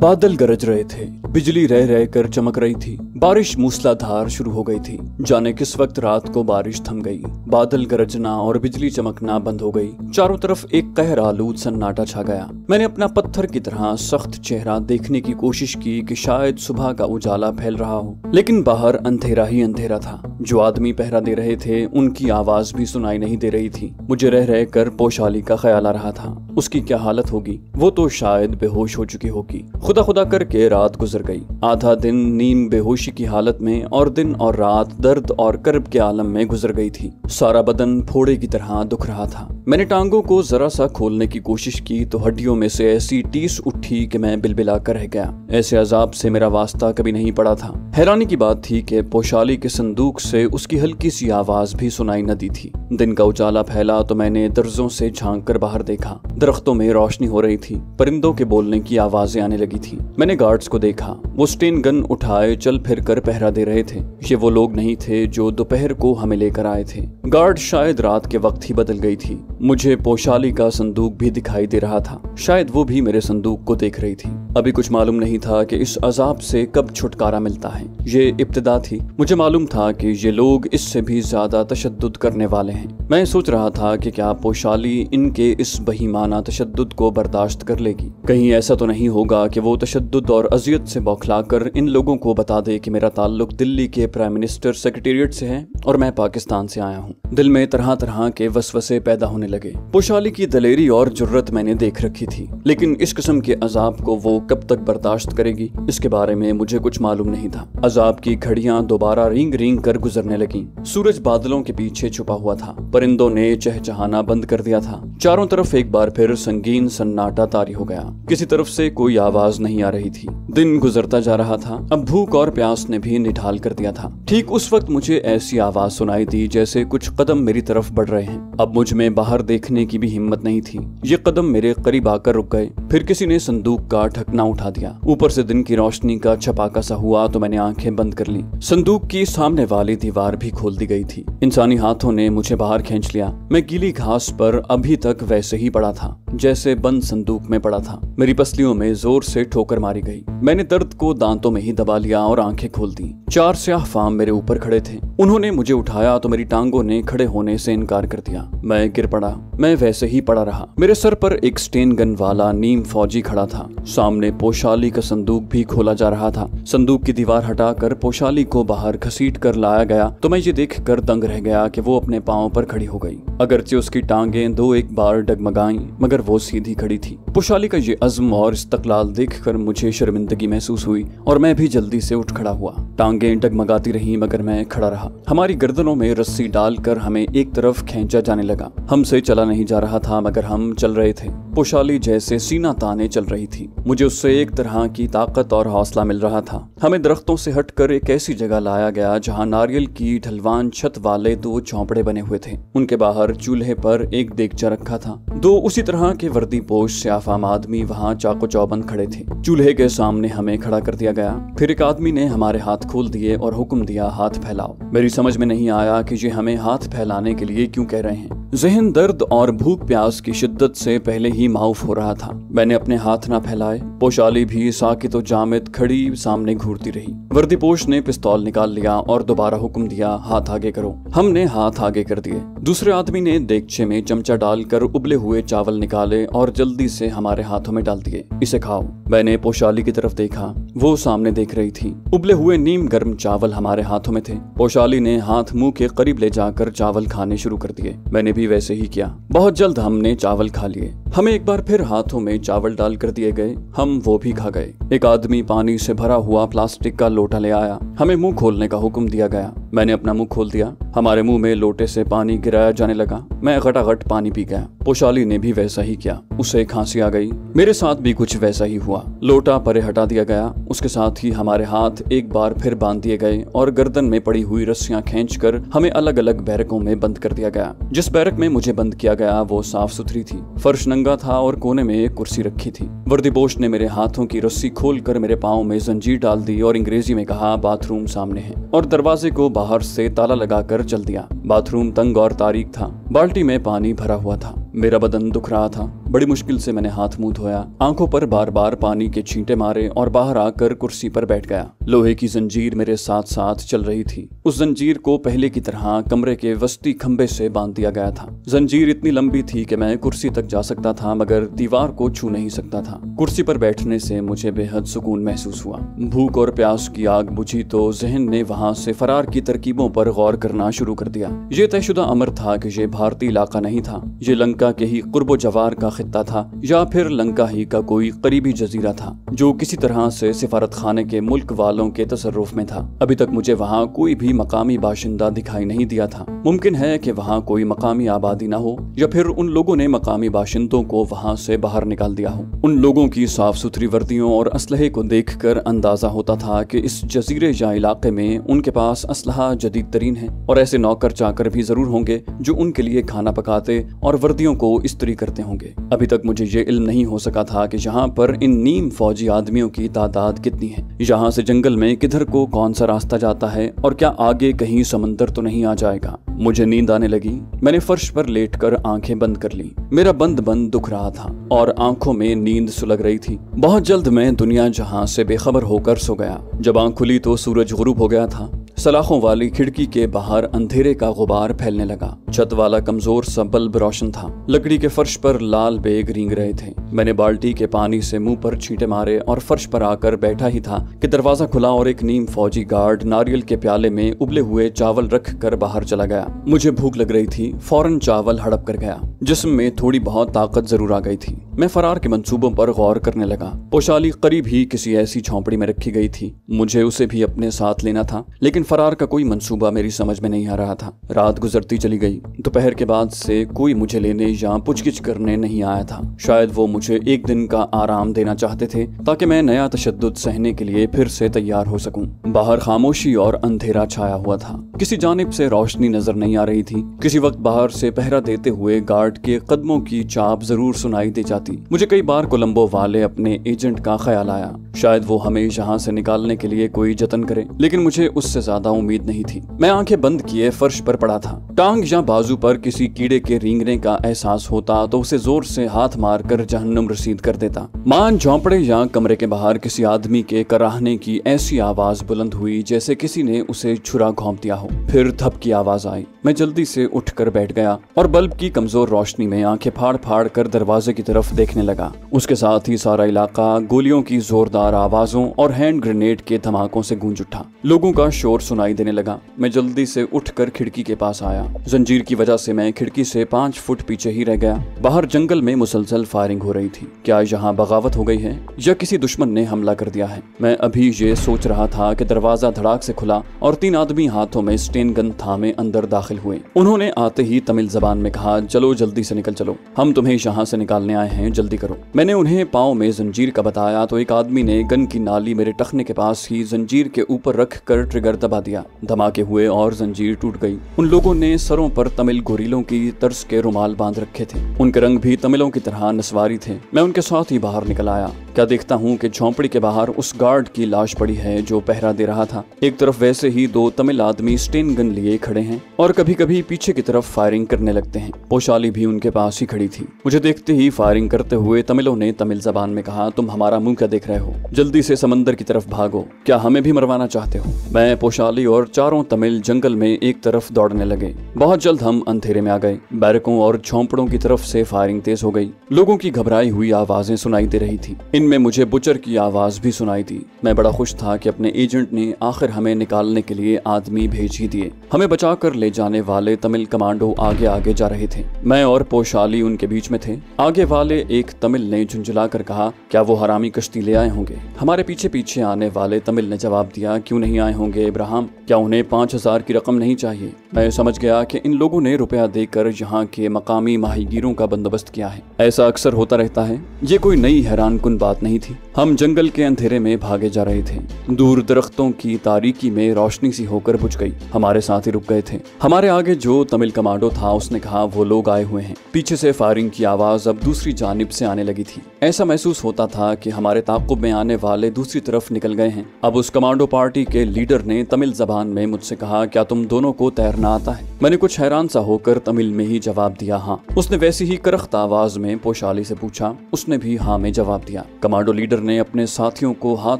बादल गरज रहे थे, बिजली रह रह कर चमक रही थी, बारिश मूसलाधार शुरू हो गई थी। जाने किस वक्त रात को बारिश थम गई, बादल गरजना और बिजली चमकना बंद हो गई। चारों तरफ एक कहर आलूद सन्नाटा छा गया। मैंने अपना पत्थर की तरह सख्त चेहरा देखने की कोशिश की कि शायद सुबह का उजाला फैल रहा हो, लेकिन बाहर अंधेरा ही अंधेरा था। जो आदमी पहरा दे रहे थे उनकी आवाज भी सुनाई नहीं दे रही थी। मुझे रह रह कर पोशाली का ख्याल आ रहा था। उसकी क्या हालत होगी, वो तो शायद बेहोश हो चुकी होगी। खुदा खुदा करके रात गुजर गई। आधा दिन नींद बेहोशी की हालत में और दिन और रात दर्द और कर्ब के आलम में गुजर गई थी। सारा बदन फोड़े की तरह दुख रहा था। मैंने टांगों को जरा सा खोलने की कोशिश की तो हड्डियों में से ऐसी टीस उठी कि मैं बिलबिला कर रह गया। ऐसे अजाब से मेरा वास्ता कभी नहीं पड़ा था। हैरानी की बात थी कि पोशाली के संदूक से उसकी हल्की सी आवाज भी सुनाई न दी थी। दिन का उजाला फैला तो मैंने दर्जों से झांक कर बाहर देखा। दरख्तों में रोशनी हो रही थी, परिंदों के बोलने की आवाजें आने लगी थी। मैंने गार्ड्स को देखा, वो स्टेन गन उठाए चल फिर कर पहरा दे रहे थे। ये वो लोग नहीं थे जो दोपहर को हमें लेकर आए थे। गार्ड शायद रात के वक्त ही बदल गई थी। मुझे पोशाली का संदूक भी दिखाई दे रहा था, शायद वो भी मेरे संदूक को देख रही थी। अभी कुछ मालूम नहीं था कि इस अजाब से कब छुटकारा मिलता है। ये इब्तिदा थी। मुझे मालूम था कि ये लोग इससे भी ज्यादा तशद्दुद करने वाले हैं। मैं सोच रहा था कि क्या पोशाली इनके इस बहीमाना तशद्दुद को बर्दाश्त कर लेगी। कहीं ऐसा तो नहीं होगा कि वो तशद्दुद और अजियत से बौखलाकर इन लोगों को बता दे कि मेरा ताल्लुक दिल्ली के प्राइम मिनिस्टर सेक्रेटेरिएट से है और मैं पाकिस्तान से आया हूँ। दिल में तरह तरह के वसवसे पैदा होने लगे। पोशाली की दलेरी और जुर्रत मैंने देख रखी थी, लेकिन इस किस्म के अजाब को वो कब तक बर्दाश्त करेगी, इसके बारे में मुझे कुछ मालूम नहीं था। अजाब की घड़ियां दोबारा रींग रींग कर गुजरने लगी। सूरज बादलों के पीछे छुपा हुआ था। परिंदों ने चहचहाना बंद कर दिया था। चारों तरफ एक बार फिर संगीन सन्नाटा तारी हो गया। किसी तरफ से कोई आवाज नहीं आ रही थी। दिन गुजरता जा रहा था। अब भूख और प्यास ने भी निढाल कर दिया था। ठीक उस वक्त मुझे ऐसी आवाज सुनाई दी जैसे कुछ कदम मेरी तरफ बढ़ रहे हैं। अब मुझ में बाहर देखने की भी हिम्मत नहीं थी। ये कदम मेरे करीब आकर रुक गए। फिर किसी ने संदूक का ढकना उठा दिया। ऊपर से दिन की रोशनी का छपाका सा हुआ तो मैंने आंखें बंद कर ली। संदूक की सामने वाली दीवार भी खोल दी गई थी। इंसानी हाथों ने मुझे बाहर खींच लिया। मैं गीली घास पर अभी तक वैसे ही पड़ा था जैसे बंद संदूक में पड़ा था। मेरी पसलियों में जोर से ठोकर मारी गई। मैंने दर्द को दांतों में ही दबा लिया और आंखें खोल दी। 4 स्याह फाम मेरे ऊपर खड़े थे। उन्होंने मुझे उठाया तो मेरी टांगों ने खड़े होने से इनकार कर दिया। मैं गिर पड़ा। मैं वैसे ही पड़ा रहा। मेरे सर पर एक स्टेन गन वाला नीम फौजी खड़ा था। सामने पोशाली का संदूक भी खोला जा रहा था। संदूक की दीवार हटाकर पोशाली को बाहर घसीट कर लाया गया तो मैं ये देख कर दंग रह गया कि वो अपने पांव पर खड़ी हो गई। अगरचे उसकी टांगें 2-1 बार डगमगाई मगर वो सीधी खड़ी थी। पोशाली का ये अज़्म और इस्तक़लाल देखकर मुझे शर्मिंदगी महसूस हुई और मैं भी जल्दी से उठ खड़ा हुआ। टांगें डगमगाती रहीं मगर मैं खड़ा रहा। हमारी गर्दनों में रस्सी डालकर हमें एक तरफ खींचा जाने लगा। हमसे चला नहीं जा रहा था मगर हम चल रहे थे। पोशाली जैसे सीना ताने चल रही थी। मुझे उससे एक तरह की ताकत और हौसला मिल रहा था। हमें दरख्तों से हटकर एक ऐसी जगह लाया गया जहाँ नारियल की ढलवान छत वाले 2 झोंपड़े बने हुए थे। उनके बाहर चूल्हे पर एक देगचा रखा था। 2 उसी तरह के वर्दी पोश स्याफाम आदमी वहाँ चाको चौबंद खड़े थे। चूल्हे के सामने हमें खड़ा कर दिया गया। फिर एक आदमी ने हमारे हाथ खोल दिए और हुक्म दिया, हाथ फैलाओ। मेरी समझ में नहीं आया कि ये हमें हाथ फैलाने के लिए क्यों कह रहे हैं। ज़हन दर्द और भूख प्यास की शिद्दत से पहले ही माऊफ हो रहा था। मैंने अपने हाथ ना फैलाए। पोशाली भी साकित और जामिद खड़ी सामने घूरती रही। वर्दीपोश ने पिस्तौल निकाल लिया और दोबारा हुक्म दिया, हाथ आगे करो। हमने हाथ आगे कर दिए। दूसरे आदमी ने देगचे में चमचा डालकर उबले हुए चावल निकाले और जल्दी से हमारे हाथों में डाल दिए। इसे खाओ। मैंने पोशाली की तरफ देखा। वो सामने देख रही थी। उबले हुए नीम गर्म चावल हमारे हाथों में थे। पोशाली ने हाथ मुंह के करीब ले जाकर चावल खाने शुरू कर दिए। मैंने भी वैसे ही किया। बहुत जल्द हमने चावल खा लिए। हमें एक बार फिर हाथों में चावल डाल कर दिए गए। हम वो भी खा गए। एक आदमी पानी से भरा हुआ प्लास्टिक का लोटा ले आया। हमें मुंह खोलने का हुक्म दिया गया। मैंने अपना मुंह खोल दिया। हमारे मुंह में लोटे से पानी गिराया जाने लगा। मैं घटाघट पानी पी गया। पोशाली ने भी वैसा ही किया। उसे खांसी आ गई। मेरे साथ भी कुछ वैसा ही हुआ। लोटा परे हटा दिया गया। उसके साथ ही हमारे हाथ एक बार फिर बांध दिए गए और गर्दन में पड़ी हुई रस्सियां खींचकर हमें अलग अलग बैरकों में बंद कर दिया गया। जिस बैरक में मुझे बंद किया गया वो साफ सुथरी थी। फर्श नंगा था और कोने में एक कुर्सी रखी थी। वर्दीपोश ने मेरे हाथों की रस्सी खोलकर मेरे पाँव में जंजीर डाल दी और अंग्रेजी में कहा, बाथरूम सामने है, और दरवाजे को बाहर से ताला लगाकर चल दिया। बाथरूम तंग और तारीक था। बाल्टी में पानी भरा हुआ था। मेरा बदन दुख रहा था। बड़ी मुश्किल से मैंने हाथ मुंह धोया, आंखों पर बार बार पानी के छींटे मारे और बाहर आकर कुर्सी पर बैठ गया। लोहे की जंजीर मेरे साथ साथ चल रही थी। उस जंजीर को पहले की तरह कमरे के वस्ती खंबे से बांध दिया गया था। जंजीर इतनी लंबी थी कि मैं कुर्सी तक जा सकता था मगर दीवार को छू नहीं सकता था। कुर्सी पर बैठने से मुझे बेहद सुकून महसूस हुआ। भूख और प्यास की आग बुझी तो जहन ने वहां से फरार की तरकीबों पर गौर करना शुरू कर दिया। ये तयशुदा अमर था कि ये भारतीय इलाका नहीं था। ये लंका के ही कुर्बो जवार का खित्ता था या फिर लंका ही का कोई करीबी जजीरा था जो किसी तरह से सिफारत खाने के मुल्क वालों के तसर्रुफ में था। अभी तक मुझे वहाँ कोई भी मकामी बाशिंदा दिखाई नहीं दिया था। मुमकिन है कि वहाँ कोई मकामी आबादी न हो या फिर उन लोगों ने मकामी बाशिंदों को वहाँ से बाहर निकाल दिया हो। उन लोगों की साफ सुथरी वर्दियों और असलहे को देखकर अंदाजा होता था कि इस जजीरे या इलाके में उनके पास असलहा जदीद तरीन है और ऐसे नौकर चाकर भी जरूर होंगे जो उनके लिए खाना पकाते और वर्दियों को इस्त्री करते होंगे। अभी तक मुझे ये इल्म नहीं हो सका था कि यहाँ पर इन नीम फौजी आदमियों की तादाद कितनी है। यहाँ से जंगल में किधर को कौन सा रास्ता जाता है और क्या आगे कहीं समंदर तो नहीं आ जाएगा। मुझे नींद आने लगी। मैंने फर्श पर लेटकर आंखें बंद कर ली। मेरा बंद बंद दुख रहा था और आंखों में नींद सुलग रही थी। बहुत जल्द मैं दुनिया जहां से बेखबर होकर सो गया। जब आंख खुली तो सूरज गुरूब हो गया था। सलाखों वाली खिड़की के बाहर अंधेरे का गुबार फैलने लगा। छत वाला कमजोर सा बल्ब रोशन था। लकड़ी के फर्श पर लाल बेग रींग रहे थे। मैंने बाल्टी के पानी से मुंह पर छींटे मारे और फर्श पर आकर बैठा ही था कि दरवाजा खुला और एक नीम फौजी गार्ड नारियल के प्याले में उबले हुए चावल रख कर बाहर चला गया। मुझे भूख लग रही थी। फौरन चावल हड़प कर गया। जिस्म में थोड़ी बहुत ताकत जरूर आ गई थी। मैं फरार के मंसूबों पर गौर करने लगा। पोशाली करीब ही किसी ऐसी झोंपड़ी में रखी गई थी। मुझे उसे भी अपने साथ लेना था लेकिन फरार का कोई मंसूबा मेरी समझ में नहीं आ रहा था। रात गुजरती चली गई। दोपहर के बाद से कोई मुझे लेने या पुछगिछ करने नहीं आया था। शायद वो मुझे एक दिन का आराम देना चाहते थे ताकि मैं नया तशद्दुद सहने के लिए फिर से तैयार हो सकूं। बाहर खामोशी और अंधेरा छाया हुआ था। किसी जानिब से रोशनी नजर नहीं आ रही थी। किसी वक्त बाहर से पहरा देते हुए गार्ड के कदमों की चाप जरूर सुनाई दे जाती। मुझे कई बार कोलंबो वाले अपने एजेंट का ख्याल आया। शायद वो हमें यहाँ से निकालने के लिए कोई जतन करे लेकिन मुझे उससे ज्यादा उम्मीद नहीं थी। मैं आंखें बंद किए फर्श पर पड़ा था। टांग या बाजू पर किसी कीड़े के रेंगने का एहसास होता तो उसे जोर से हाथ मारकर जहन्नुम रसीद कर देता। मान झोंपड़े या कमरे के बाहर किसी आदमी के कराहने की ऐसी आवाज बुलंद हुई जैसे किसी ने उसे छुरा घोंप दिया हो। फिर धप की आवाज आई। मैं जल्दी से उठकर बैठ गया और बल्ब की कमजोर रोशनी में आंखें फाड़ फाड़ कर दरवाजे की तरफ देखने लगा। उसके साथ ही सारा इलाका गोलियों की जोरदार आवाजों और हैंड ग्रेनेड के धमाकों से गूंज उठा। लोगों का शोर सुनाई देने लगा। मैं जल्दी से उठकर खिड़की के पास आया। जंजीर की वजह से मैं खिड़की से 5 फुट पीछे ही रह गया। बाहर जंगल में मुसलसल फायरिंग हो रही थी। क्या यहाँ बगावत हो गई है या किसी दुश्मन ने हमला कर दिया है? मैं अभी ये सोच रहा था कि दरवाजा धड़ाक से खुला और 3 आदमी हाथों में स्टेन गन थामे अंदर दाखिल हुए। उन्होंने आते ही तमिल जबान में कहा, चलो जल्दी से निकल चलो, हम तुम्हें यहाँ से निकालने आए हैं, जल्दी करो। मैंने उन्हें पाँव में जंजीर का बताया तो एक आदमी ने गन की नाली मेरे टखने के पास ही जंजीर के ऊपर रख कर ट्रिगर दबा दिया। धमाके हुए और जंजीर टूट गई। उन लोगों ने सरों पर तमिल गोरीलों की तर्ज के रुमाल बांध रखे थे। उनके रंग भी तमिलों की तरह नस्वारी थे। मैं उनके साथ ही बाहर निकल आया। क्या देखता हूँ कि झोंपड़ी के बाहर उस गार्ड की लाश पड़ी है जो पहरा दे रहा था। एक तरफ वैसे ही 2 तमिल आदमी स्टेन गन लिए खड़े हैं और कभी कभी पीछे की तरफ फायरिंग करने लगते हैं। पोशाली भी उनके पास ही खड़ी थी। मुझे देखते ही फायरिंग करते हुए तमिलों ने तमिल जबान में कहा, तुम हमारा मुंह क्या देख रहे हो, जल्दी से समंदर की तरफ भागो, क्या हमें भी मरवाना चाहते हो? मैं, पोशाली और 4 तमिल जंगल में एक तरफ दौड़ने लगे। बहुत जल्द हम अंधेरे में आ गए। बैरकों और झोंपड़ों की तरफ से फायरिंग तेज हो गई। लोगों की घबराई हुई आवाजें सुनाई दे रही थी। इनमें में मुझे बुचर की आवाज भी सुनाई दी। मैं बड़ा खुश था कि अपने एजेंट ने आखिर हमें निकालने के लिए आदमी भेज ही दिए। हमें बचाकर ले जाने वाले तमिल कमांडो आगे आगे जा रहे थे। मैं और पोशाली उनके बीच में थे। आगे वाले एक तमिल ने झुंझुला कर कहा, क्या वो हरामी कश्ती ले आए होंगे? हमारे पीछे पीछे आने वाले तमिल ने जवाब दिया, क्यों नहीं आए होंगे इब्राहिम? क्या उन्हें 5000 की रकम नहीं चाहिए? मैं समझ गया कि इन लोगों ने रुपया देकर यहाँ के मकामी माहीगीरों का बंदोबस्त किया है। ऐसा अक्सर होता रहता है। ये कोई नई हैरान कुन बात नहीं थी। हम जंगल के अंधेरे में भागे जा रहे थे। दूर दरख्तों की तारीकी में रोशनी सी होकर बुझ गई। हमारे साथी रुक गए थे। हमारे आगे जो तमिल कमांडो था उसने कहा, वो लोग आए हुए हैं। पीछे से फायरिंग की आवाज अब दूसरी जानिब से आने लगी थी। ऐसा महसूस होता था कि हमारे ताक़ुब में आने वाले दूसरी तरफ निकल गए हैं। अब उस कमांडो पार्टी के लीडर ने तमिल जबान में मुझसे कहा, क्या तुम दोनों को तैरना आता है? मैंने कुछ हैरान सा होकर तमिल में ही जवाब दिया, हाँ। उसने वैसी ही करख्त आवाज में पोशाली से पूछा। उसने भी हाँ में जवाब दिया। कमांडो लीडर ने अपने साथियों को हाथ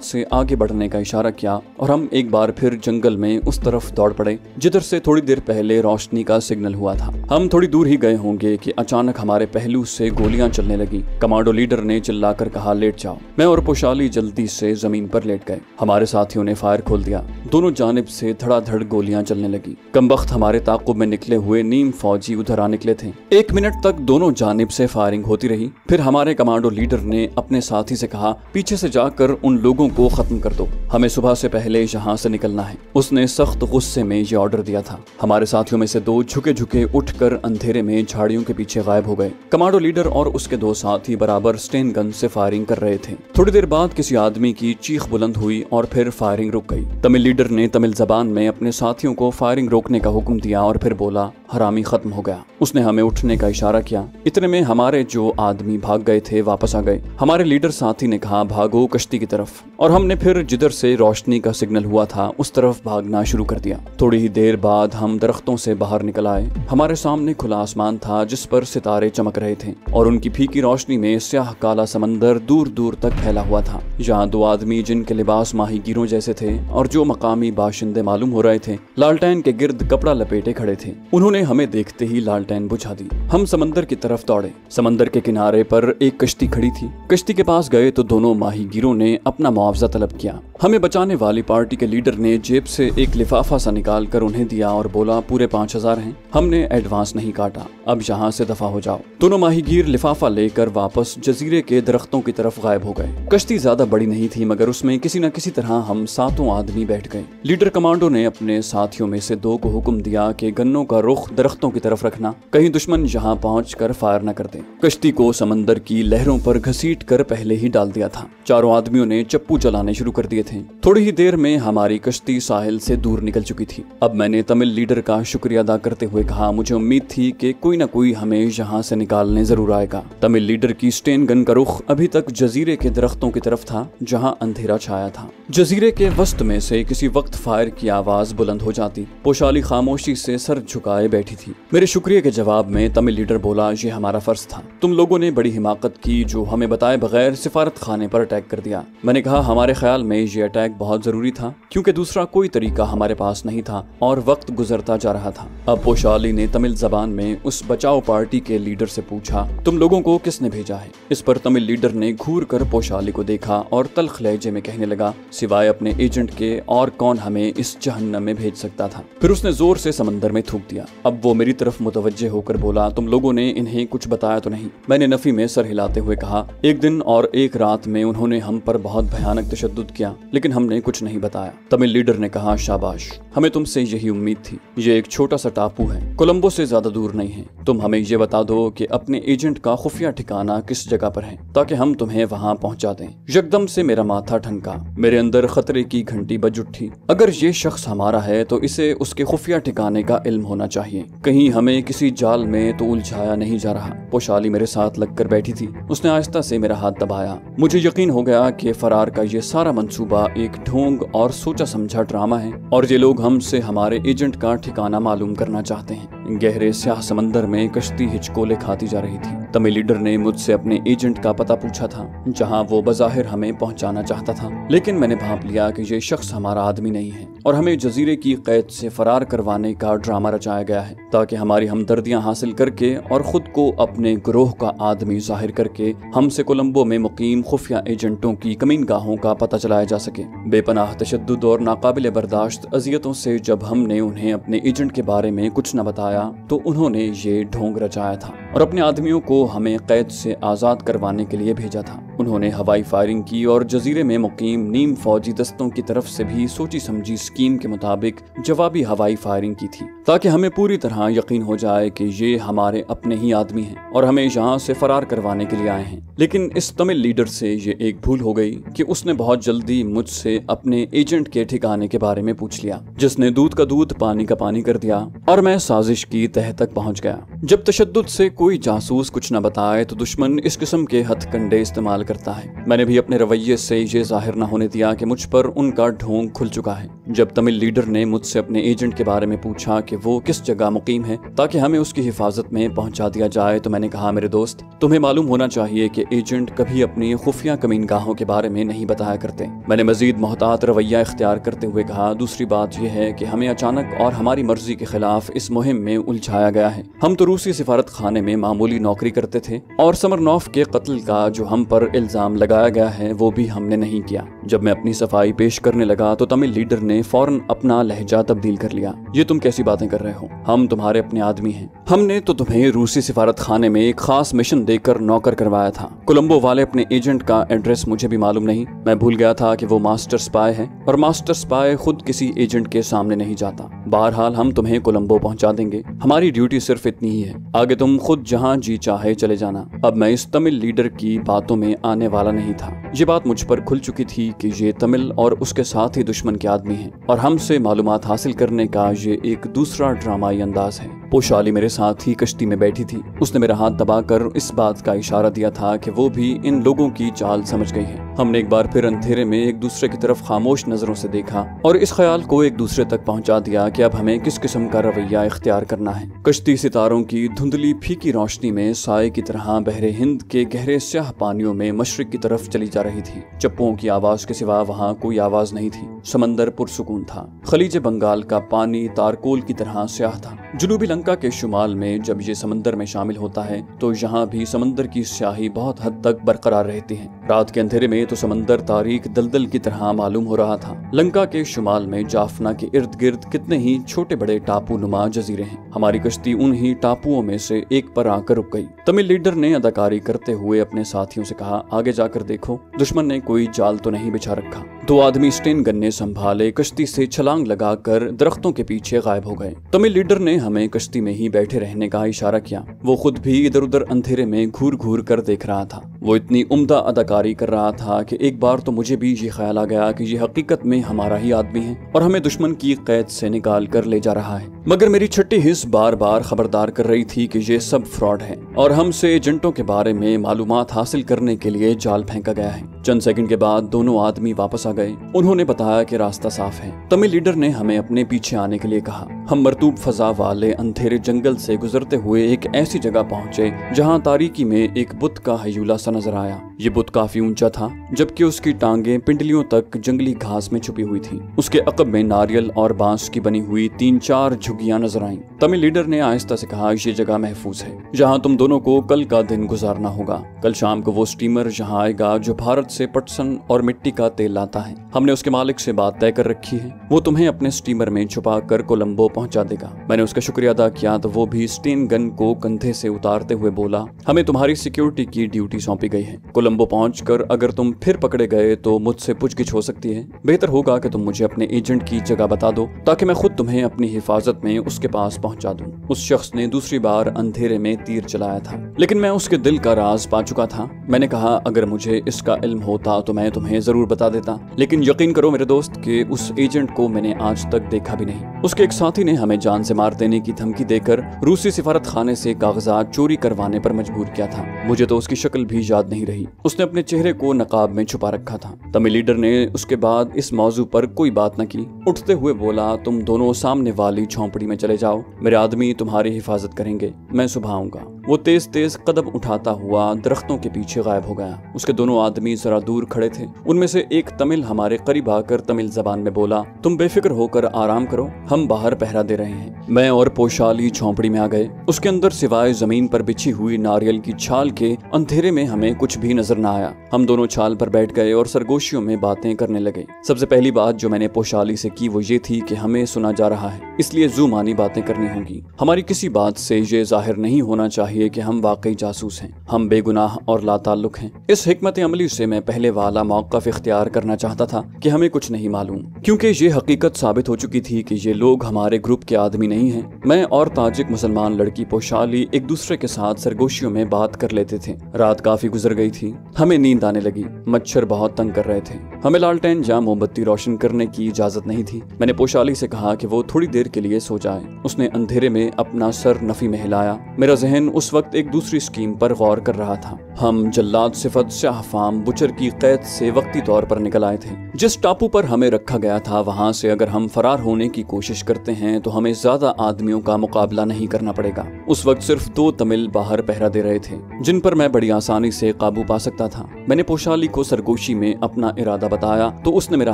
से आगे बढ़ने का इशारा किया और हम एक बार फिर जंगल में उस तरफ दौड़ पड़े जिधर से थोड़ी देर पहले रोशनी का सिग्नल हुआ था। हम थोड़ी दूर ही गए होंगे कि अचानक हमारे पहलू से गोलियां चलने लगी। कमांडो लीडर ने चिल्लाकर कहा, लेट जाओ। मैं और पोशाली जल्दी से जमीन पर लेट गए। हमारे साथियों ने फायर खोल दिया। दोनों जानिब से धड़ाधड़ गोलियां चलने लगी। कमबख्त हमारे ताक़ुब में निकले हुए नीम फौजी उधर आ निकले थे। 1 मिनट तक दोनों जानिब से फायरिंग होती रही। फिर हमारे कमांडो लीडर ने अपने साथी से कहा, पीछे से जाकर उन लोगों को खत्म कर दो, हमें सुबह से पहले यहाँ से निकलना है। उसने सख्त गुस्से में ये ऑर्डर दिया था। हमारे साथियों में से 2 झुके झुके उठकर अंधेरे में झाड़ियों के पीछे गायब हो गए। कमांडो लीडर और उसके 2 साथी बराबर स्टेन गन से फायरिंग कर रहे थे। थोड़ी देर बाद किसी आदमी की चीख बुलंद हुई और फिर फायरिंग रुक गई। तमिल लीडर ने तमिल जबान में अपने साथियों को फायरिंग रोकने का हुक्म दिया और फिर बोला, हरामी खत्म हो गया। उसने हमें उठने का इशारा किया। इतने में हमारे जो आदमी भाग गए थे वापस आ गए। हमारे लीडर साथी ने कहा, भागो कश्ती की तरफ, और हमने फिर जिधर से रोशनी का सिग्नल हुआ था उस तरफ भागना शुरू कर दिया। थोड़ी ही देर बाद हम दरख्तों से बाहर निकल आए। हमारे सामने खुला आसमान था जिस पर सितारे चमक रहे थे और उनकी फीकी रोशनी में स्याह काला समंदर दूर दूर तक फैला हुआ था। यहाँ 2 आदमी जिनके लिबास माहीगीरों जैसे थे और जो मकामी बाशिंदे मालूम हो रहे थे, लालटेन के गिर्द कपड़ा लपेटे खड़े थे। उन्होंने हमें देखते ही लालटेन बुझा दी। हम समंदर की तरफ दौड़े। समंदर के किनारे पर एक कश्ती खड़ी थी। कश्ती के पास गए तो दोनों माहीगीरों ने अपना मुआवजा तलब किया। हमें बचाने वाली पार्टी के लीडर ने जेब से एक लिफाफा सा निकाल कर उन्हें दिया और बोला, पूरे 5000 हैं। हमने एडवांस नहीं काटा, अब यहाँ से दफा हो जाओ। दोनों माहीगीर लिफाफा लेकर वापस जजीरे के दरख्तों की तरफ गायब हो गए। कश्ती ज्यादा बड़ी नहीं थी मगर उसमें किसी न किसी तरह हम 7 आदमी बैठ गए। लीडर कमांडो ने अपने साथियों में से 2 को हुक्म दिया कि गन्नों का रुख दरख्तों की तरफ रखना, कहीं दुश्मन यहाँ पहुंचकर फायर न कर दे। कश्ती को समंदर की लहरों पर घसीट कर पहले ही डाल दिया था। 4 आदमियों ने चप्पू चलाने शुरू कर दिए थे। थोड़ी ही देर में हमारी कश्ती साहिल से दूर निकल चुकी थी। अब मैंने तमिल लीडर का शुक्रिया अदा करते हुए कहा, मुझे उम्मीद थी कि कोई न कोई हमें यहाँ से निकालने जरूर आएगा। तमिल लीडर की स्टेन गन का रुख अभी तक जजीरे के दरख्तों की तरफ था जहाँ अंधेरा छाया था। जजीरे के वस्त में से किसी वक्त फायर की आवाज बुलंद हो जाती। पोशाली खामोशी से सर झुकाए बैठी थी। मेरे शुक्रिया के जवाब में तमिल लीडर बोला, ये हमारा फर्ज था। तुम लोगों ने बड़ी हिमाकत की जो हमें बताए बगैर सिफारत खाने पर अटैक कर दिया। मैंने कहा, हमारे ख्याल में ये अटैक बहुत जरूरी था क्योंकि दूसरा कोई तरीका हमारे पास नहीं था और वक्त गुजरता जा रहा था। अब पोशाली ने तमिल जबान में उस बचाओ पार्टी के लीडर से पूछा, तुम लोगों को किसने भेजा है? इस पर तमिल लीडर ने घूर कर पोशाली को देखा और तल्ख लहजे में कहने लगा, सिवाय अपने एजेंट के और कौन हमें इस जहन्नम में भेज सकता था। फिर उसने जोर से समंदर में थूक दिया। अब वो मेरी तरफ मुतवज्जे होकर बोला, तुम लोगों ने इन्हें कुछ बताया तो नहीं? मैंने नफी में सर हिलाते हुए कहा, 1 दिन और 1 रात में उन्होंने हम पर बहुत भयानक तशद्दुद किया लेकिन हमने कुछ नहीं बताया। तमिल लीडर ने कहा, शाबाश, हमें तुमसे यही उम्मीद थी। ये एक छोटा सा टापू है, कोलंबो से ज्यादा दूर नहीं है। तुम हमें ये बता दो कि अपने एजेंट का खुफिया ठिकाना किस जगह पर है ताकि हम तुम्हें वहाँ पहुँचा दें। यकदम से मेरा माथा ठनका। मेरे अंदर खतरे की घंटी बज उठी। अगर ये शख्स हमारा है तो इसे उसके खुफिया ठिकाने का इल्म होना चाहिए। कहीं हमें किसी जाल में तो उलझाया नहीं जा रहा। पोशाली मेरे साथ लगकर बैठी थी। उसने आहिस्ता से मेरा हाथ दबाया। मुझे यकीन हो गया कि फरार का ये सारा मंसूबा एक ढोंग और सोचा समझा ड्रामा है और ये लोग हमसे हमारे एजेंट का ठिकाना मालूम करना चाहते हैं। गहरे स्याह समंदर में कश्ती हिचकोले खाती जा रही थी। तमिल लीडर ने मुझसे अपने एजेंट का पता पूछा था, जहां वो बज़ाहिर हमें पहुंचाना चाहता था, लेकिन मैंने भांप लिया कि ये शख्स हमारा आदमी नहीं है और हमें जजीरे की कैद से फरार करवाने का ड्रामा रचाया गया है, ताकि हमारी हमदर्दियां हासिल करके और खुद को अपने ग्रोह का आदमी जाहिर करके हमसे कोलंबो में मुकीम खुफिया एजेंटों की कमीनगाहों का पता चलाया जा सके। बेपनाह तशद्दुद और नाकाबिल बर्दाश्त अजियतों से जब हमने उन्हें अपने एजेंट के बारे में कुछ न बताया तो उन्होंने ये ढोंग रचाया था और अपने आदमियों को हमें कैद से आजाद करवाने के लिए भेजा था। उन्होंने हवाई फायरिंग की और जजीरे में मुकीम नीम फौजी दस्तों की तरफ से भी सोची समझी स्कीम के मुताबिक जवाबी हवाई फायरिंग की थी, ताकि हमें पूरी तरह यकीन हो जाए कि ये हमारे अपने ही आदमी हैं और हमें यहाँ से फरार करवाने के लिए आए हैं। लेकिन इस तमिल लीडर से ये एक भूल हो गई कि उसने बहुत जल्दी मुझसे अपने एजेंट के ठिकाने के बारे में पूछ लिया, जिसने दूध का दूध पानी का पानी कर दिया और मैं साजिश की तह तक पहुंच गया। जब तशद्दुद से कोई जासूस कुछ न बताए तो दुश्मन इस किस्म के हथकंडे इस्तेमाल करता है। मैंने भी अपने रवैये से ये जाहिर न होने दिया कि मुझ पर उनका ढोंग खुल चुका है। जब तमिल लीडर ने मुझसे अपने एजेंट के बारे में पूछा कि वो किस जगह मुकीम है ताकि हमें उसकी हिफाजत में पहुंचा दिया जाए, तो मैंने कहा, मेरे दोस्त, तुम्हें मालूम होना चाहिए कि एजेंट कभी अपनी खुफिया कमीनगाहों के बारे में नहीं बताया करते। मैंने मजीद मोहतात रवैया इख्तियार करते हुए कहा, दूसरी बात यह है कि हमें अचानक और हमारी मर्जी के खिलाफ इस मुहिम में उलझाया गया है। हम तो रूसी सिफारत खाने में मामूली नौकरी करते थे और समरनॉफ के कत्ल का जो हम पर इल्जाम लगाया गया है वो भी हमने नहीं किया। जब मैं अपनी सफाई पेश करने लगा तो तमिल लीडर ने फौरन अपना लहजा तब्दील कर लिया। ये तुम कैसी बातें कर रहे हो? हम तुम्हारे अपने आदमी हैं। हमने तो तुम्हें रूसी सिफारत खाने में एक खास मिशन देकर नौकर करवाया था। कोलंबो वाले अपने एजेंट का एड्रेस मुझे भी मालूम नहीं। मैं भूल गया था कि वो मास्टर स्पाई है और मास्टर स्पाई खुद किसी एजेंट के सामने नहीं जाता। बहरहाल हम तुम्हें कोलंबो पहुंचा देंगे। हमारी ड्यूटी सिर्फ इतनी ही है, आगे तुम खुद जहां जी चाहे चले जाना। अब मैं इस तमिल लीडर की बातों में आने वाला नहीं था। ये बात मुझ पर खुल चुकी थी कि ये तमिल और उसके साथ ही दुश्मन के आदमी हैं और हमसे मालूमात हासिल करने का ये एक दूसरा ड्रामाई अंदाज है। पोशाली मेरे साथ ही कश्ती में बैठी थी। उसने मेरा हाथ दबाकर इस बात का इशारा दिया था कि वो भी इन लोगों की चाल समझ गई है। हमने एक बार फिर अंधेरे में एक दूसरे की तरफ खामोश नजरों से देखा और इस ख्याल को एक दूसरे तक पहुंचा दिया कि अब हमें किस किस्म का रवैया इख्तियार करना है। कश्ती सितारों की धुंधली फीकी रोशनी में साए की तरह बहरे हिंद के गहरे स्याह पानियों में मशरिक की तरफ चली जा रही थी। चप्पों की आवाज के सिवा वहाँ कोई आवाज नहीं थी। समंदर पुरसुकून था। खलीज बंगाल का पानी तारकोल की तरह स्याह था। जुनूबी लंका के शुमाल में जब ये समंदर में शामिल होता है तो यहाँ भी समंदर की स्याही बहुत हद तक बरकरार रहती है। रात के अंधेरे में तो समंदर तारीक दलदल की तरह मालूम हो रहा था। लंका के शुमाल में जाफना के इर्द गिर्द कितने ही छोटे बड़े टापू नुमा जजीरे हैं। हमारी कश्ती उन ही टापुओं में से एक पर आकर रुक गई। तमिल लीडर ने अदाकारी करते हुए अपने साथियों से कहा, आगे जाकर देखो, दुश्मन ने कोई जाल तो नहीं बिछा रखा। दो आदमी स्टेन गन्ने संभाले कश्ती से छलांग लगाकर दरख्तों के पीछे गायब हो गए। तमिल लीडर ने हमें कश्ती में ही बैठे रहने का इशारा किया। वो खुद भी इधर उधर अंधेरे में घूर घूर कर देख रहा था। वो इतनी उम्दा अदाकारी कर रहा था कि एक बार तो मुझे भी ये ख्याल आ गया कि ये हकीकत में हमारा ही आदमी है और हमें दुश्मन की कैद से निकाल कर ले जा रहा है। मगर मेरी छठी हिस्स बार बार खबरदार कर रही थी कि ये सब फ्रॉड है और हमसे एजेंटों के बारे में मालूमात हासिल करने के लिए जाल फेंका गया है। चंद सेकंड के बाद दोनों आदमी वापस आ गए। उन्होंने बताया कि रास्ता साफ है। तमिल लीडर ने हमें अपने पीछे आने के लिए कहा। हम मरतूब फजा वाले अंधेरे जंगल से गुजरते हुए एक ऐसी जगह पहुंचे जहां तारीकी में एक बुत का हयूला सा नजर आया। ये बुत काफी ऊंचा था, जबकि उसकी टांगें पिंडलियों तक जंगली घास में छुपी हुई थी। उसके अकब में नारियल और बांस की बनी हुई 3-4 झुग्गियां नजर आईं। तमिल लीडर ने आहिस्ता से कहा, ये जगह महफूज है, जहां तुम दोनों को कल का दिन गुजारना होगा। कल शाम को वो स्टीमर यहाँ आएगा जो भारत से पटसन और मिट्टी का तेल लाता है। हमने उसके मालिक से बात तय कर रखी है। वो तुम्हें अपने स्टीमर में छुपा कर कोलंबो पहुंचा देगा। मैंने उसका शुक्रिया अदा किया तो वो भी स्टेन गन को कंधे से उतारते हुए बोला, हमें तुम्हारी सिक्योरिटी की ड्यूटी सौंपी गई है। कोलंबो पहुंचकर अगर तुम फिर पकड़े गए तो मुझसे पूछगिछ हो सकती है। बेहतर होगा कि तुम मुझे अपने एजेंट की जगह बता दो ताकि मैं खुद तुम्हें अपनी हिफाजत में उसके पास पहुंचा दूं। उस शख्स ने दूसरी बार अंधेरे में तीर चलाया था, लेकिन मैं उसके दिल का राज पा चुका था। मैंने कहा, अगर मुझे इसका इल्म होता तो मैं तुम्हें जरूर बता देता, लेकिन यकीन करो मेरे दोस्त कि उस एजेंट को मैंने आज तक देखा भी नहीं। उसके एक साथी ने हमें जान से मार देने की धमकी देकर रूसी सिफारत खाने से कागजात चोरी करवाने पर मजबूर किया था। मुझे तो उसकी शक्ल भी याद नहीं रही। उसने अपने चेहरे को नकाब में छुपा रखा था। तमिल लीडर ने उसके बाद इस मौजू पर कोई बात न की। उठते हुए बोला, तुम दोनों सामने वाली झोंपड़ी में चले जाओ, मेरे आदमी तुम्हारी हिफाजत करेंगे, मैं सुबह आऊंगा। वो तेज तेज कदम उठाता हुआ दरख्तों के पीछे गायब हो गया। उसके दोनों आदमी जरा दूर खड़े थे। उनमें से एक तमिल हमारे करीब आकर तमिल जबान में बोला, तुम बेफिक्र होकर आराम करो, हम बाहर पहरा दे रहे हैं। मैं और पोशाली झोंपड़ी में आ गए। उसके अंदर सिवाय जमीन पर बिछी हुई नारियल की छाल के अंधेरे में हमें कुछ भी नजर न आया। हम दोनों छाल पर बैठ गए और सरगोशियों में बातें करने लगे। सबसे पहली बात जो मैंने पोशाली से की वो ये थी कि हमें सुना जा रहा है, इसलिए जुमानी बातें करनी होंगी। हमारी किसी बात से ये जाहिर नहीं होना चाहिए कि हम वाकई जासूस हैं। हम बेगुनाह और लाताल्लुक हैं। इस हिकमत अमली से मैं पहले वाला मौक़िफ़ इख्तियार करना चाहता था कि हमें कुछ नहीं मालूम, क्योंकि ये हकीकत साबित हो चुकी थी कि ये लोग हमारे ग्रुप के आदमी नहीं हैं। मैं और ताजिक मुसलमान लड़की पोशाली एक दूसरे के साथ सरगोशियों में बात कर लेते थे। रात काफी गुजर गई थी, हमें नींद आने लगी। मच्छर बहुत तंग कर रहे थे। हमें लालटेन या मोमबत्ती रोशन करने की इजाजत नहीं थी। मैंने पोशाली से कहा कि वो थोड़ी देर के लिए सो जाए। उसने अंधेरे में अपना सर नफी में हिलाया। मेरा जहन उस वक्त एक दूसरी स्कीम पर गौर कर रहा था। हम जल्लाद सिफत शाहफाम बुचर की कैद से वक्ती तौर पर निकल आए थे। जिस टापू पर हमें रखा गया था वहां से अगर हम फरार होने की कोशिश करते हैं तो हमें ज्यादा आदमियों का मुकाबला नहीं करना पड़ेगा। उस वक्त सिर्फ 2 तमिल बाहर पहरा दे रहे थे, जिन पर मैं बड़ी आसानी से काबू पा सकता था। मैंने पोशाली को सरगोशी में अपना इरादा बताया तो उसने मेरा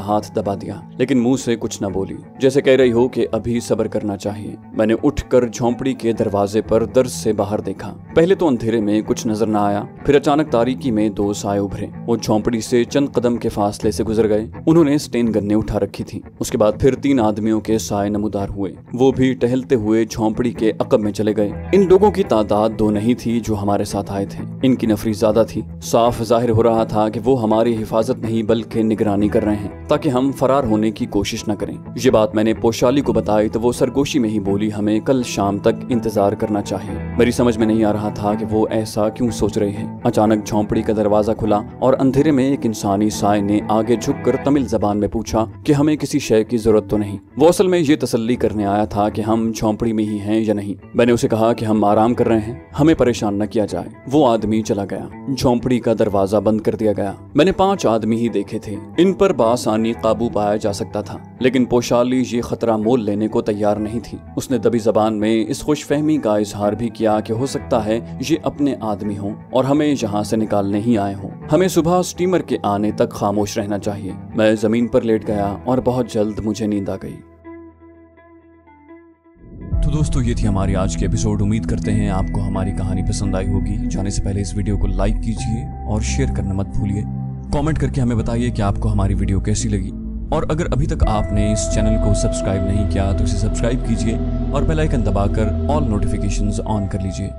हाथ दबा दिया, लेकिन मुंह से कुछ न बोली, जैसे कह रही हो कि अभी सब्र करना चाहिए। मैंने उठकर झोंपड़ी के दरवाजे पर दर्ज से बाहर देखा। पहले तो अंधेरे में कुछ नजर न आया, फिर अचानक तारीकी में 2 साए उभरे। वो झोंपड़ी से चंद कदम के फासले से गुजर गए। उन्होंने स्टेन गन्ने उठा रखी थी। उसके बाद फिर 3 आदमियों के साए नमूदार हुए। वो भी टहलते हुए झोंपड़ी के अकब में चले गए। इन लोगों की तादाद 2 नहीं थी जो हमारे साथ आए थे। इनकी नफरी ज्यादा थी। साफ जाहिर हो रहा था कि वो हमारी हिफाजत नहीं बल्कि निगरानी कर रहे हैं, ताकि हम फरार होने की कोशिश न करें। ये बात मैंने पोशाली को बताई तो वो सरगोशी में ही बोली, हमें कल शाम तक इंतजार करना चाहिए। मेरी समझ में नहीं आ रहा था कि वो ऐसा क्यों सोच रहे हैं। अचानक झोंपड़ी का दरवाजा खुला और अंधेरे में एक इंसानी साए ने आगे झुककर तमिल जबान में पूछा कि हमें किसी शय की जरूरत तो नहीं। वो असल में ये तसल्ली करने आया था कि हम झोंपड़ी में ही हैं या नहीं। मैंने उसे कहा कि हम आराम कर रहे हैं, हमें परेशान न किया जाए। वो आदमी चला गया। झोंपड़ी का दरवाजा बंद कर दिया गया। मैंने 5 आदमी ही देखे थे। इन पर बासानी काबू पाया जा सकता था, लेकिन पोशाली ये खतरा मोल लेने को तैयार नहीं थी। उसने दबी जबान में इस खुशफहमी का इजहार भी किया कि हो सकता है ये अपने आदमी हों और हमें यहाँ से निकालने ही आए हों। हमें सुबह स्टीमर के आने तक खामोश रहना चाहिए। मैं जमीन पर लेट गया और बहुत जल्द मुझे नींद आ गई। तो दोस्तों, ये थी हमारी आज की एपिसोड। उम्मीद करते हैं आपको हमारी कहानी पसंद आई होगी। जाने से पहले इस वीडियो को लाइक कीजिए और शेयर करना मत भूलिए। कमेंट करके हमें बताइए कि आपको हमारी वीडियो कैसी लगी। और अगर अभी तक आपने इस चैनल को सब्सक्राइब नहीं किया तो इसे सब्सक्राइब कीजिए और बेल आइकन दबाकर ऑल नोटिफिकेशंस ऑन कर लीजिए।